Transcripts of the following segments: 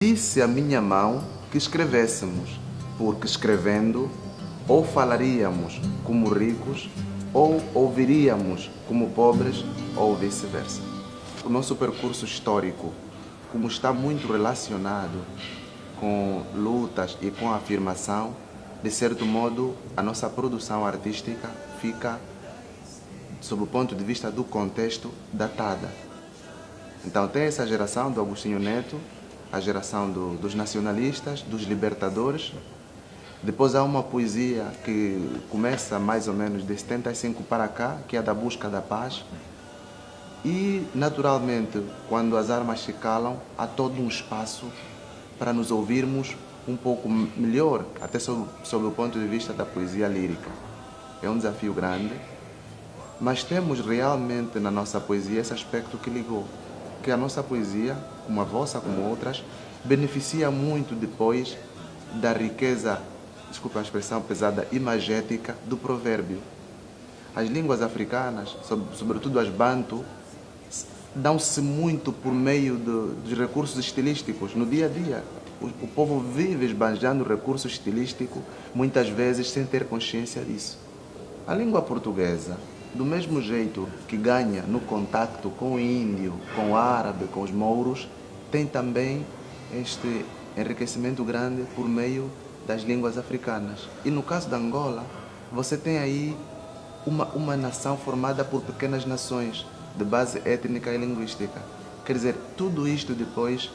Disse a minha mão que escrevêssemos, porque escrevendo ou falaríamos como ricos, ou ouviríamos como pobres, ou vice-versa. O nosso percurso histórico, como está muito relacionado com lutas e com a afirmação, de certo modo, a nossa produção artística fica, sob o ponto de vista do contexto, datada. Então tem essa geração do Agostinho Neto, a geração dos nacionalistas, dos libertadores. Depois há uma poesia que começa mais ou menos de 75 para cá, que é a da busca da paz. E, naturalmente, quando as armas se calam, há todo um espaço para nos ouvirmos um pouco melhor, até sob o ponto de vista da poesia lírica. É um desafio grande, mas temos realmente na nossa poesia esse aspecto que ligou, que a nossa poesia, como a vossa, como outras, beneficia muito depois da riqueza, desculpa a expressão pesada, imagética do provérbio. As línguas africanas, sobretudo as bantu, dão-se muito por meio dos recursos estilísticos no dia a dia. O povo vive esbanjando recurso estilístico, muitas vezes sem ter consciência disso. A língua portuguesa, do mesmo jeito que ganha no contacto com o índio, com o árabe, com os mouros, tem também este enriquecimento grande por meio das línguas africanas. E no caso da Angola, você tem aí uma nação formada por pequenas nações de base étnica e linguística. Quer dizer, tudo isto depois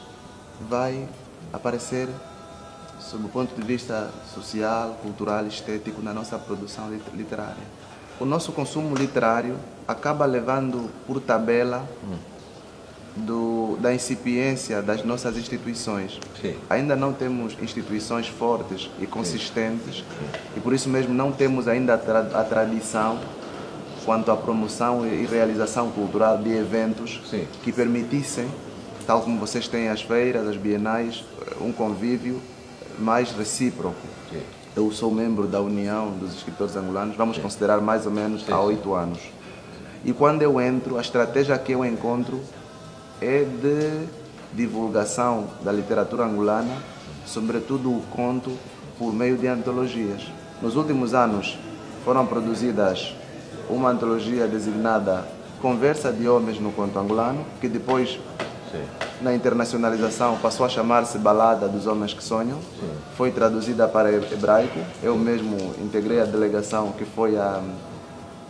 vai aparecer sob o ponto de vista social, cultural, estético na nossa produção literária. O nosso consumo literário acaba levando por tabela da incipiência das nossas instituições. Sim. Ainda não temos instituições fortes e consistentes e por isso mesmo não temos ainda a tradição quanto à promoção e realização cultural de eventos que permitissem, tal como vocês têm as feiras, as bienais, um convívio mais recíproco. Sim. Eu sou membro da União dos Escritores Angolanos, vamos considerar mais ou menos há 8 anos. E quando eu entro, a estratégia que eu encontro é de divulgação da literatura angolana, sobretudo o conto, por meio de antologias. Nos últimos anos foram produzidas uma antologia designada Conversa de Homens no Conto Angolano, que depois, na internacionalização, passou a chamar-se Balada dos Homens que Sonham. Foi traduzida para hebraico. Eu mesmo integrei a delegação que foi a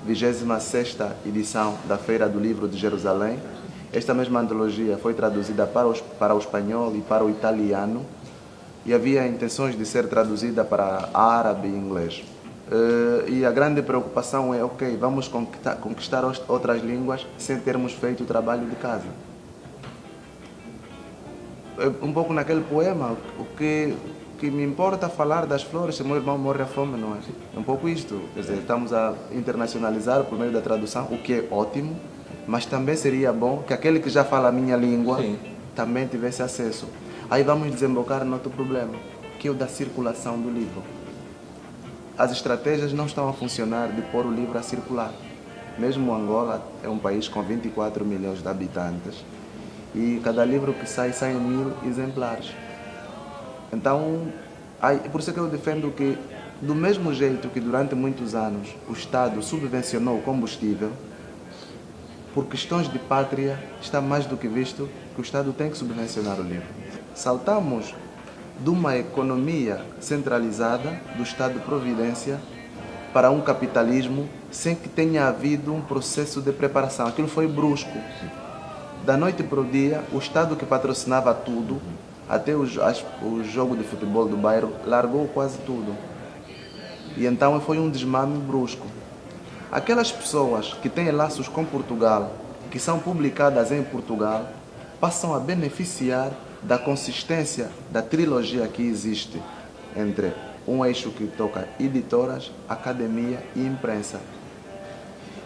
26ª edição da Feira do Livro de Jerusalém. Esta mesma antologia foi traduzida para o espanhol e para o italiano e havia intenções de ser traduzida para árabe e inglês. E a grande preocupação é, ok, vamos conquistar outras línguas sem termos feito o trabalho de casa. Um pouco naquele poema, o que me importa falar das flores se meu irmão morre à fome, não é? É um pouco isto, quer dizer, estamos a internacionalizar por meio da tradução, o que é ótimo, mas também seria bom que aquele que já fala a minha língua também tivesse acesso. Aí vamos desembocar no outro problema, que é o da circulação do livro. As estratégias não estão a funcionar de pôr o livro a circular. Mesmo Angola é um país com 24 milhões de habitantes e cada livro que sai 1000 exemplares. Então, por isso que eu defendo que, do mesmo jeito que durante muitos anos o Estado subvencionou o combustível, por questões de pátria, está mais do que visto que o Estado tem que subvencionar o livro. Saltamos de uma economia centralizada do Estado-providência para um capitalismo sem que tenha havido um processo de preparação. Aquilo foi brusco. Da noite para o dia, o Estado que patrocinava tudo, até o jogo de futebol do bairro, largou quase tudo. E então foi um desmame brusco. Aquelas pessoas que têm laços com Portugal, que são publicadas em Portugal, passam a beneficiar da consistência da trilogia que existe entre um eixo que toca editoras, academia e imprensa.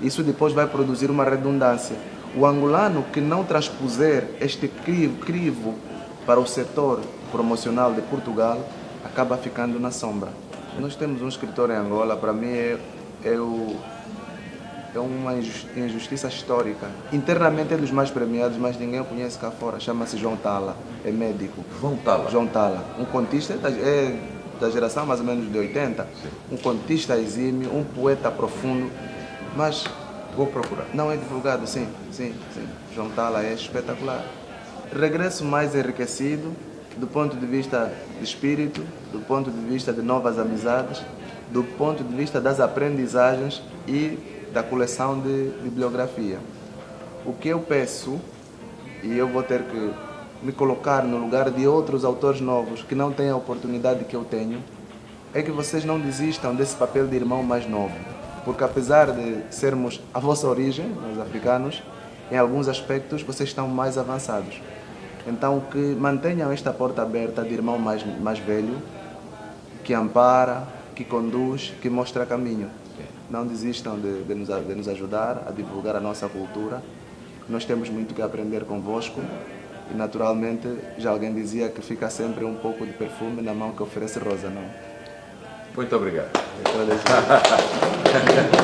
Isso depois vai produzir uma redundância. O angolano que não transpuser este crivo para o setor promocional de Portugal acaba ficando na sombra. Nós temos um escritor em Angola, para mim é uma injustiça histórica. Internamente é dos mais premiados, mas ninguém o conhece cá fora. Chama-se João Tala. é médico. João Tala. João Tala, um contista, é da geração mais ou menos de 80, Sim. um contista exímio, um poeta profundo, mas Vou procurar. não é divulgado, sim. João Tala é espetacular. Regresso mais enriquecido do ponto de vista de espírito, do ponto de vista de novas amizades, do ponto de vista das aprendizagens e da coleção de bibliografia. O que eu peço, e eu vou ter que me colocar no lugar de outros autores novos que não têm a oportunidade que eu tenho, é que vocês não desistam desse papel de irmão mais novo. Porque apesar de sermos a vossa origem, os africanos, em alguns aspectos vocês estão mais avançados. Então que mantenham esta porta aberta de irmão mais velho, que ampara, que conduz, que mostra caminho. Não desistam de nos ajudar a divulgar a nossa cultura. Nós temos muito que aprender convosco e naturalmente já alguém dizia que fica sempre um pouco de perfume na mão que oferece rosa, não? Muito obrigado. Eu agradeço.